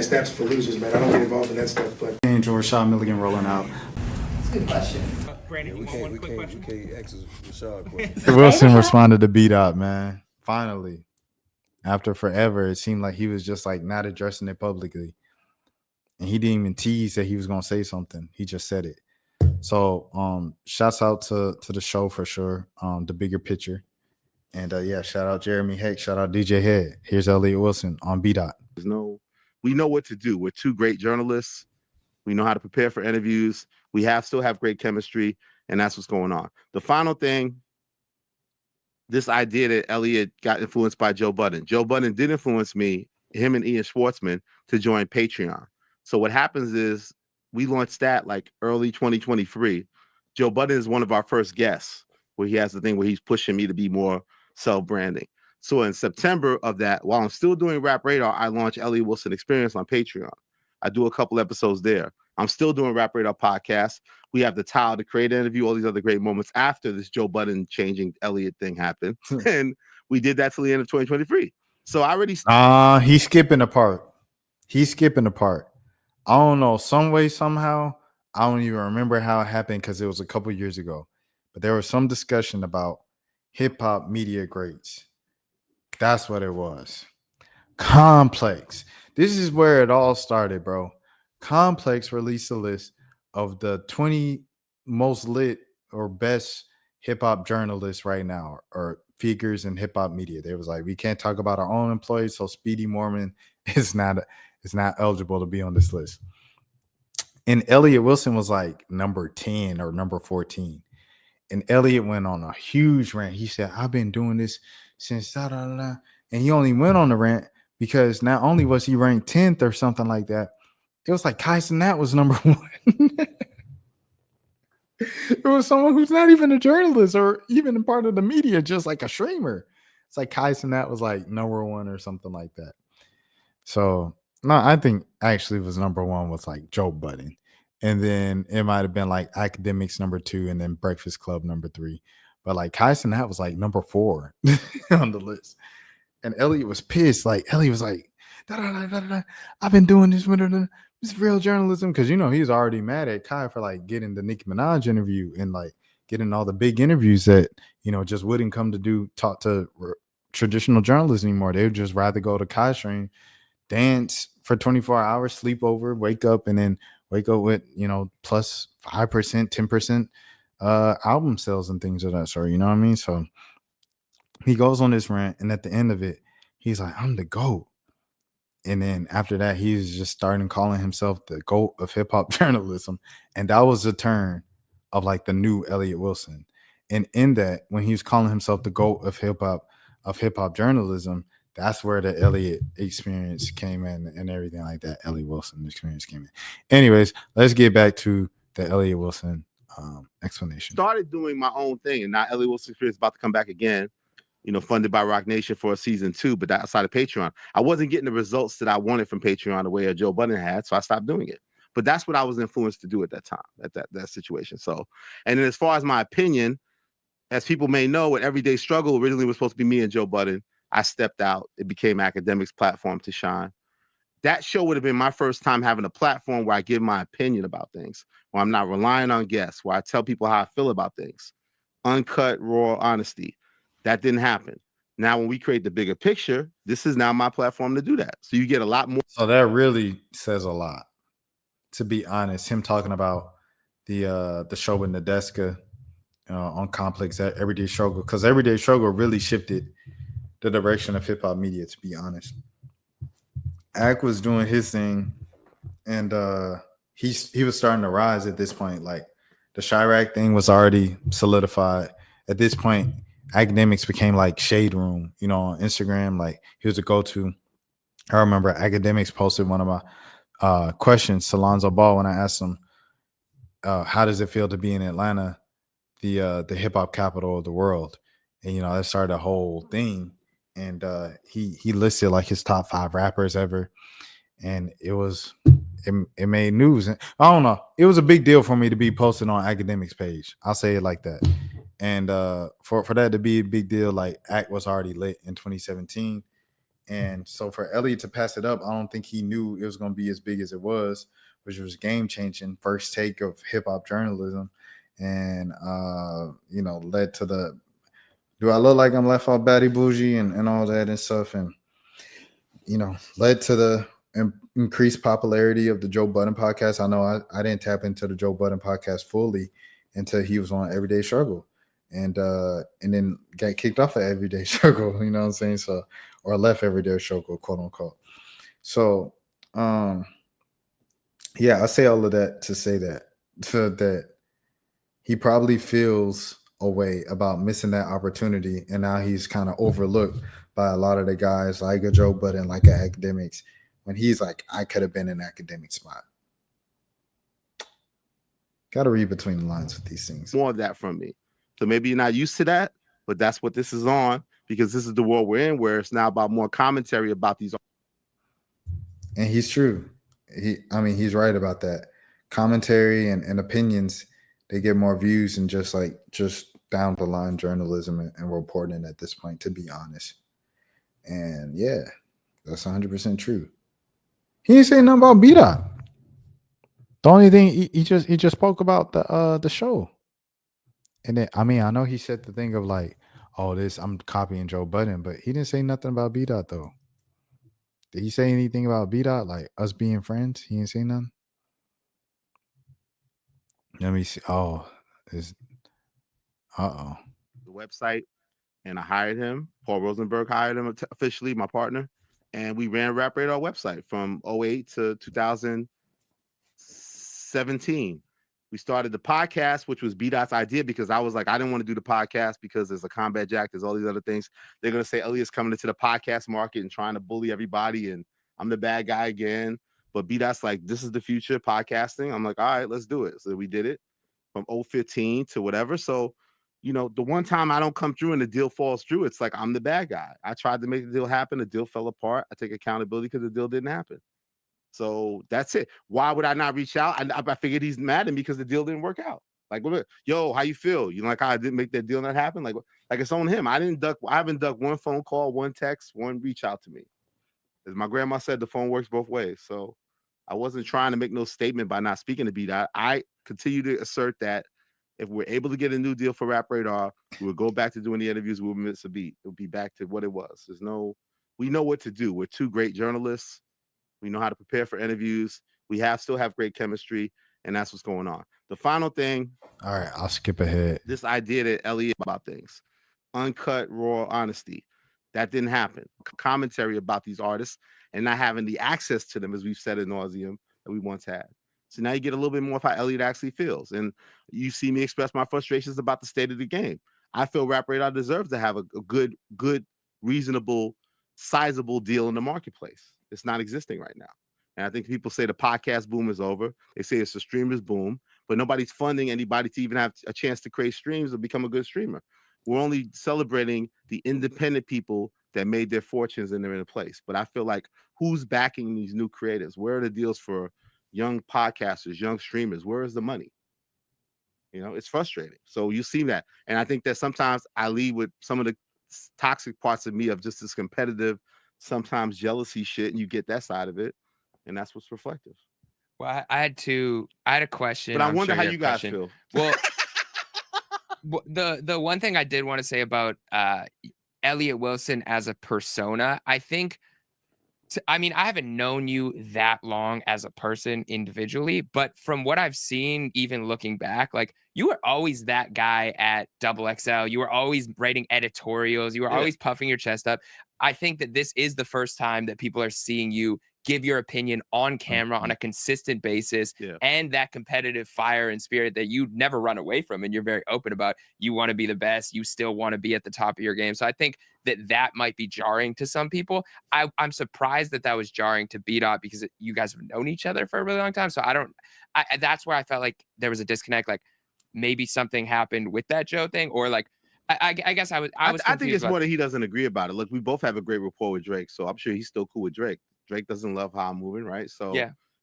stats for losers, man. I don't get involved in that stuff. But Angel Rashad Milligan rolling out. That's a good question. Brandon, We you want one can't, quick question? we can't ask Rashad question. Wilson responded to b.dot, man. Finally, after forever, it seemed like he was just like not addressing it publicly, and he didn't even tease that he was gonna say something. He just said it. So, shouts out to the show for sure. The bigger picture, and yeah, shout out Jeremy Heck, shout out DJ Head. Here's Elliott Wilson on b.dot. We know what to do. We're two great journalists. We know how to prepare for interviews. We still have great chemistry, and that's what's going on. The final thing, this idea that Elliott got influenced by Joe Budden. Joe Budden did influence me, him and Ian Schwartzman, to join Patreon. So what happens is we launched that like early 2023. Joe Budden is one of our first guests where he has the thing where he's pushing me to be more self-branding. So in September of that, while I'm still doing Rap Radar, I launched Elliott Wilson Experience on Patreon. I do a couple episodes there. I'm still doing Rap Radar podcast. We have the Tile to Create interview, all these other great moments after this Joe Budden changing Elliott thing happened. And we did that till the end of 2023. So I already... He's skipping a part. I don't know, some way, somehow, I don't even remember how it happened because it was a couple years ago. But there was some discussion about hip-hop media grades. That's what it was. Complex. This is where it all started, bro. Complex released a list of the 20 most lit or best hip-hop journalists right now, or figures in hip-hop media. They was like, we can't talk about our own employees, so Speedy Mormon is not eligible to be on this list. And Elliott Wilson was like number 10 or number 14. And Elliott went on a huge rant. He said, I've been doing this since da da da. And he only went on the rant because not only was he ranked 10th or something like that, it was like Kai Cenat was number 1. It was someone who's not even a journalist or even a part of the media, just like a streamer. It's like Kai Cenat was like number 1 or something like that. So no, I think actually was number 1 was like Joe Budden. And then it might have been like Academics number 2 and then Breakfast Club number 3. But like Kai Cenat was like number 4 on the list. And Elliott was pissed. Like Elliott was like, da, da, da, da, da. I've been doing this with this real journalism. Cause you know, he's already mad at Kai for like getting the Nicki Minaj interview and like getting all the big interviews that, you know, just wouldn't come to talk to traditional journalists anymore. They would just rather go to Kai stream, dance for 24 hours, sleep over, wake up, and then wake up with, you know, plus 5%, 10% album sales and things of that sort. You know what I mean? So he goes on this rant, and at the end of it, he's like, I'm the GOAT. And then after that, he's just starting calling himself the GOAT of hip-hop journalism. And that was the turn of like the new Elliott Wilson. And in that, when he was calling himself the GOAT of hip-hop journalism, that's where the Elliott experience came in and everything like that. Elliott Wilson experience came in. Anyways, let's get back to the Elliott Wilson explanation. Started doing my own thing, and now Elliott Wilson Experience is about to come back again, you know, funded by Rock Nation for a season 2, but that outside of Patreon. I wasn't getting the results that I wanted from Patreon the way Joe Budden had, so I stopped doing it. But that's what I was influenced to do at that time, at that situation. So, and then as far as my opinion, as people may know, at Everyday Struggle originally was supposed to be me and Joe Budden. I stepped out. It became Academics' platform to shine. That show would have been my first time having a platform where I give my opinion about things, where I'm not relying on guests, where I tell people how I feel about things. Uncut, raw honesty. That didn't happen. Now, when we create the bigger picture, this is now my platform to do that. So you get a lot more. So that really says a lot, to be honest. Him talking about the show with Nadeska on Complex, that Everyday Struggle, because Everyday Struggle really shifted the direction of hip hop media, to be honest. Ak was doing his thing, and he was starting to rise at this point. Like the Chirac thing was already solidified. At this point, Academics became like Shade Room, you know, on Instagram. Like he was a go-to. I remember Academics posted one of my questions to Lonzo Ball when I asked him, how does it feel to be in Atlanta, the hip hop capital of the world? And, you know, that started a whole thing. And he listed like his top 5 rappers ever. And it made news. And I don't know. It was a big deal for me to be posted on Academics page. I'll say it like that. And for that to be a big deal, like Act was already lit in 2017. And so for Elliott to pass it up, I don't think he knew it was going to be as big as it was, which was game changing. First take of hip hop journalism, and led to the do I look like I'm left off Batty Bougie and all that and stuff, and led to the increased popularity of the Joe Budden podcast. I know I didn't tap into the Joe Budden podcast fully until he was on Everyday Struggle, and then got kicked off of Everyday Struggle. You know what I'm saying? So, or left Everyday Struggle, quote unquote. So, I say all of that to say that he probably feels a way about missing that opportunity, and now he's kind of overlooked by a lot of the guys like a Joe Budden, like academics, when he's like, I could have been an academic spot. Got to read between the lines with these things. More of that from me. So maybe you're not used to that, but that's what this is on, because this is the world we're in, where it's now about more commentary about these. And he's true. He's right about that. Commentary and opinions, they get more views than just down the line journalism and reporting at this point, to be honest. And yeah, that's 100% true. He didn't say nothing about b.dot. The only thing he just spoke about the show. And then I know he said the thing of like, oh, I'm copying Joe Budden, but he didn't say nothing about b.dot though. Did he say anything about b.dot, like us being friends? He didn't say nothing. Let me see. Oh, the website, and I hired him. Paul Rosenberg hired him officially, my partner, and we ran Rap Radar website from 2008 to 2017. We started the podcast, which was b.dot's idea, because I was like, I didn't want to do the podcast because there's a Combat Jack, there's all these other things. They're going to say Elliott's coming into the podcast market and trying to bully everybody, and I'm the bad guy again. But b.dot's like, this is the future podcasting. I'm like, all right, let's do it. So we did it from 2015 to whatever. So, the one time I don't come through and the deal falls through, it's like I'm the bad guy. I tried to make the deal happen. The deal fell apart. I take accountability because the deal didn't happen. So that's it. Why would I not reach out? I figured he's mad at me because the deal didn't work out. Like, yo, how you feel? Like how I didn't make that deal not happen? Like it's on him. I haven't ducked one phone call, one text, one reach out to me. As my grandma said, the phone works both ways. So I wasn't trying to make no statement by not speaking to b.dot. I continue to assert that if we're able to get a new deal for Rap Radar, we will go back to doing the interviews. We'll miss a beat. It'll be back to what it was. We know what to do. We're two great journalists. We know how to prepare for interviews. We still have great chemistry, and that's what's going on. The final thing. All right, I'll skip ahead. This idea that Elliott about things, uncut, raw honesty, that didn't happen. Commentary about these artists and not having the access to them, as we've said ad nauseum, that we once had. So now you get a little bit more of how Elliott actually feels. And you see me express my frustrations about the state of the game. I feel Rap Radar deserves to have a good, reasonable, sizable deal in the marketplace. It's not existing right now. And I think people say the podcast boom is over. They say it's a streamer's boom, but nobody's funding anybody to even have a chance to create streams or become a good streamer. We're only celebrating the independent people that made their fortunes and they're in a place. But I feel like, who's backing these new creators? Where are the deals for young podcasters, young streamers? Where is the money? It's frustrating. So you see that. And I think that sometimes I lead with some of the toxic parts of me of just this competitive, sometimes jealousy shit, and you get that side of it. And that's what's reflective. Well, I had a question. But I wonder how you guys feel. Well, the one thing I did want to say about Elliott Wilson as a persona, I think, I haven't known you that long as a person individually, but from what I've seen, even looking back, like, you were always that guy at XXL. You were always writing editorials. You were always puffing your chest up. I think that this is the first time that people are seeing you give your opinion on camera on a consistent basis, and that competitive fire and spirit that you never run away from, and you're very open about. You want to be the best. You still want to be at the top of your game. So I think that might be jarring to some people. I'm surprised that was jarring to b.dot, because you guys have known each other for a really long time. So that's where I felt like there was a disconnect. Like, maybe something happened with that Joe thing, or like, I guess I was I think it's more that he doesn't agree about it. Look, we both have a great rapport with Drake, so I'm sure he's still cool with Drake. Drake doesn't love how I'm moving, right? So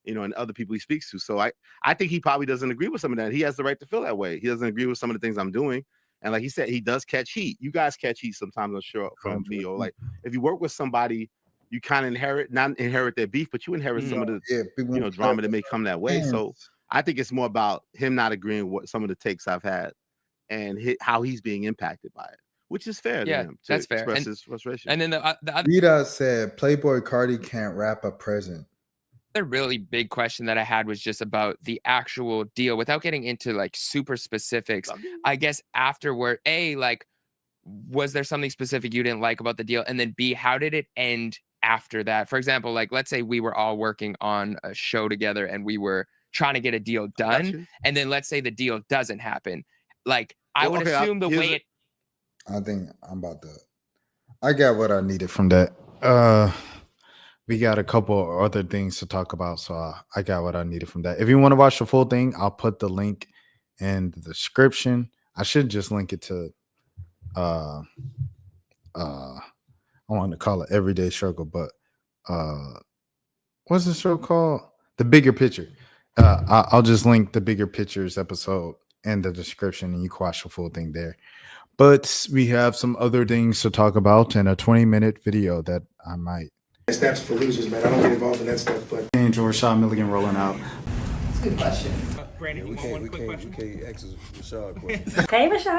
and other people he speaks to. So I think he probably doesn't agree with some of that. He has the right to feel that way. He doesn't agree with some of the things I'm doing. And like he said, he does catch heat. You guys catch heat sometimes, I'm sure, from me. Or like, if you work with somebody you kind of not inherit their beef, but you inherit some of the drama that may come that way. So I think it's more about him not agreeing with some of the takes I've had and how he's being impacted by it, which is fair to him to that's fair. express his frustration. And then the other b.dot said Playboy Cardi can't rap a present. really big question that I had was just about the actual deal without getting into like super specifics. I guess afterward, A, like, was there something specific you didn't like about the deal? And then B, how did it end after that? For example, like, let's say we were all working on a show together and we were trying to get a deal done. And then let's say the deal doesn't happen. Like, I would assume the way I think I got what I needed from that. We got a couple other things to talk about, so I got what I needed from that. If you want to watch the full thing, I'll put the link in the description. I should just link it to I want to call it Everyday Struggle, but what's the show called? The Bigger Picture. I'll just link the Bigger Pictures episode in the description, and you can watch the full thing there. But we have some other things to talk about in a 20-minute video that I might. Steps for losers, man. I don't get involved in that stuff, but George Rashad Milligan rolling out. That's a good question. Brandon, we can't ask Rashad a question. Hey, Rashad.